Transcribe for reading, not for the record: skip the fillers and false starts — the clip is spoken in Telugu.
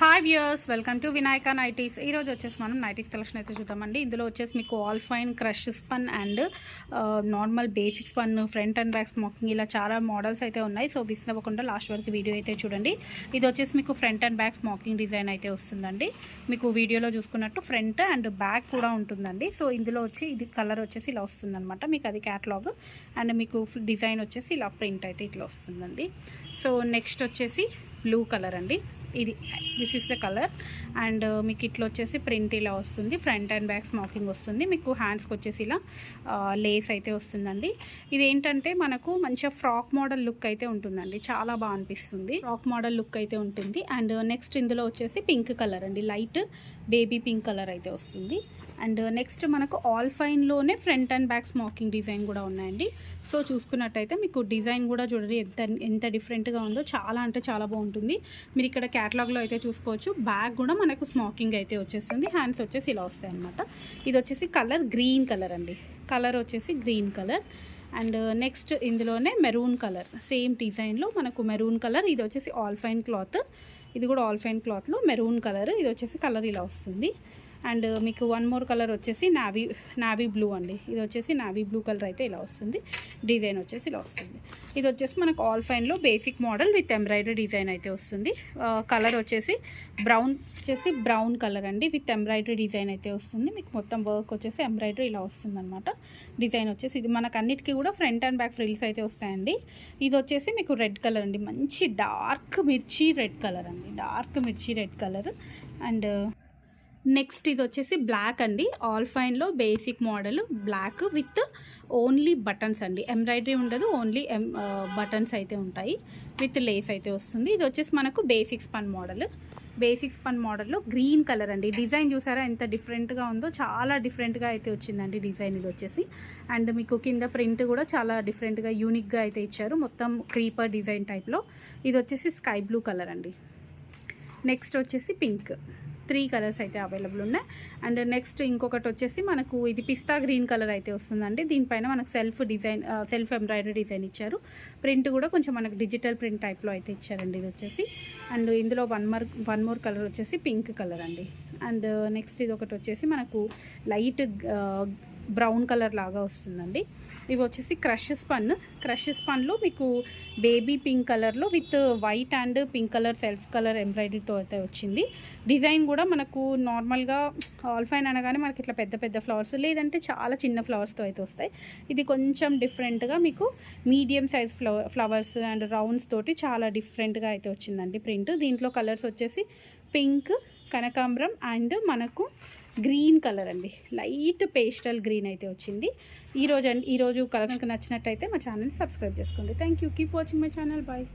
Hi viewers, welcome to Vinayaka nighties. ఈరోజు వచ్చేసి మనం నైటీస్ కలెక్షన్ అయితే చూద్దామండి. ఇందులో వచ్చేసి మీకు all fine, crush spun and normal basic spun, front and back smoking ఇలా చాలా మోడల్స్ అయితే ఉన్నాయి. సో మిస్ అవ్వకుండా లాస్ట్ వరకు వీడియో అయితే చూడండి. ఇది వచ్చేసి మీకు front and back smocking design అయితే వస్తుందండి. మీకు వీడియోలో చూసుకున్నట్టు ఫ్రంట్ అండ్ బ్యాక్ కూడా ఉంటుందండి. సో ఇందులో వచ్చి ఇది కలర్ వచ్చేసి ఇలా వస్తుందన్నమాట. మీకు అది క్యాటలాగ్ అండ్ మీకు డిజైన్ వచ్చేసి ఇలా ప్రింట్ అయితే ఇట్లా వస్తుందండి. సో నెక్స్ట్ వచ్చేసి బ్లూ కలర్ అండి. This is the colour and మీకు ఇట్లా వచ్చేసి ప్రింట్ ఇలా వస్తుంది. ఫ్రంట్ అండ్ బ్యాక్ స్మోకింగ్ వస్తుంది. మీకు హ్యాండ్స్కి వచ్చేసి ఇలా లేస్ అయితే వస్తుందండి. ఇది ఏంటంటే మనకు మంచిగా ఫ్రాక్ మోడల్ లుక్ అయితే ఉంటుందండి. చాలా బాగా అనిపిస్తుంది. ఫ్రాక్ మోడల్ లుక్ అయితే ఉంటుంది. అండ్ నెక్స్ట్ ఇందులో వచ్చేసి పింక్ కలర్ అండి. లైట్ బేబీ పింక్ కలర్ అయితే వస్తుంది. అండ్ నెక్స్ట్ మనకు ఆల్ ఫైన్లోనే front and back smocking design కూడా ఉన్నాయండి. సో చూసుకున్నట్టయితే మీకు డిజైన్ కూడా చూడండి ఎంత డిఫరెంట్గా ఉందో. చాలా అంటే చాలా బాగుంటుంది. మీరు ఇక్కడ క్యాటలాగ్లో అయితే చూసుకోవచ్చు. బ్యాక్ కూడా మనకు స్మోకింగ్ అయితే వచ్చేస్తుంది. హ్యాండ్స్ వచ్చేసి ఇలా వస్తాయి అనమాట. ఇది వచ్చేసి కలర్ గ్రీన్ కలర్ అండి. కలర్ వచ్చేసి గ్రీన్ కలర్. అండ్ నెక్స్ట్ ఇందులోనే మెరూన్ కలర్, సేమ్ డిజైన్లో మనకు మెరూన్ కలర్. ఇది వచ్చేసి ఆల్ ఫైన్ క్లాత్. ఇది కూడా ఆల్ ఫైన్ క్లాత్లో మెరూన్ కలర్. ఇది వచ్చేసి కలర్ ఇలా వస్తుంది. అండ్ మీకు వన్ మోర్ కలర్ వచ్చేసి నావీ బ్లూ అండి. ఇది వచ్చేసి నావీ బ్లూ కలర్ అయితే ఇలా వస్తుంది. డిజైన్ వచ్చేసి ఇలా వస్తుంది. ఇది వచ్చేసి మనకు ఆల్ ఫైన్లో basic model with embroidery design అయితే వస్తుంది. కలర్ వచ్చేసి బ్రౌన్ కలర్ అండి. విత్ ఎంబ్రాయిడరీ డిజైన్ అయితే వస్తుంది. మీకు మొత్తం వర్క్ వచ్చేసి ఎంబ్రాయిడరీ ఇలా వస్తుంది అనమాట. డిజైన్ వచ్చేసి ఇది మనకు అన్నిటికీ కూడా ఫ్రంట్ అండ్ బ్యాక్ ఫ్రిల్స్ అయితే వస్తాయండి. ఇది వచ్చేసి మీకు రెడ్ కలర్ అండి. మంచి డార్క్ మిర్చి రెడ్ కలర్ అండి. డార్క్ మిర్చి రెడ్ కలర్. అండ్ నెక్స్ట్ ఇది వచ్చేసి బ్లాక్ అండి. ఆల్ ఫైన్లో basic model black with only buttons అండి. ఎంబ్రాయిడరీ ఉండదు, ఓన్లీ బటన్స్ అయితే ఉంటాయి. విత్ లేస్ అయితే వస్తుంది. ఇది వచ్చేసి మనకు బేసిక్ స్పన్ మోడల్లో గ్రీన్ కలర్ అండి. డిజైన్ చూసారా ఎంత డిఫరెంట్గా ఉందో. చాలా డిఫరెంట్గా అయితే వచ్చిందండి డిజైన్. ఇది వచ్చేసి అండ్ మీకు కింద ప్రింట్ కూడా చాలా డిఫరెంట్గా యూనిక్గా అయితే ఇచ్చారు. మొత్తం క్రీపర్ డిజైన్ టైప్లో. ఇది వచ్చేసి స్కై బ్లూ కలర్ అండి. నెక్స్ట్ వచ్చేసి పింక్. 3 కలర్స్ అయితే అవైలబుల్ ఉన్నాయి. అండ్ నెక్స్ట్ ఇంకొకటి వచ్చేసి మనకు ఇది పిస్తా గ్రీన్ కలర్ అయితే వస్తుందండి. దీనిపైన మనకు సెల్ఫ్ ఎంబ్రాయిడరీ డిజైన్ ఇచ్చారు. ప్రింట్ కూడా కొంచెం మనకు డిజిటల్ ప్రింట్ టైప్లో అయితే ఇచ్చారండి. ఇది వచ్చేసి అండ్ ఇందులో వన్ మోర్ కలర్ వచ్చేసి పింక్ కలర్ అండి. అండ్ నెక్స్ట్ ఇది ఒకటి వచ్చేసి మనకు లైట్ బ్రౌన్ కలర్ లాగా వస్తుందండి. ఇవి వచ్చేసి క్రష్ స్పన్లో మీకు బేబీ పింక్ కలర్లో with white and pink colour self colour ఎంబ్రాయిడరీతో అయితే వచ్చింది. డిజైన్ కూడా మనకు నార్మల్గా ఆల్ ఫైన్ అనగానే మనకి ఇట్లా పెద్ద పెద్ద ఫ్లవర్స్, లేదంటే చాలా చిన్న ఫ్లవర్స్తో అయితే వస్తాయి. ఇది కొంచెం డిఫరెంట్గా మీకు medium size flowers and rounds తోటి చాలా డిఫరెంట్గా అయితే వచ్చిందండి ప్రింట్. దీంట్లో కలర్స్ వచ్చేసి పింక్, కనకాంబరం అండ్ మనకు గ్రీన్ కలర్ అండి. లైట్ పేస్టల్ గ్రీన్ అయితే వచ్చింది. ఈరోజు కలెక్షన్ నచ్చినట్టయితే మా ఛానల్ సబ్స్క్రైబ్ చేసుకోండి. Thank you. Keep watching my channel. Bye.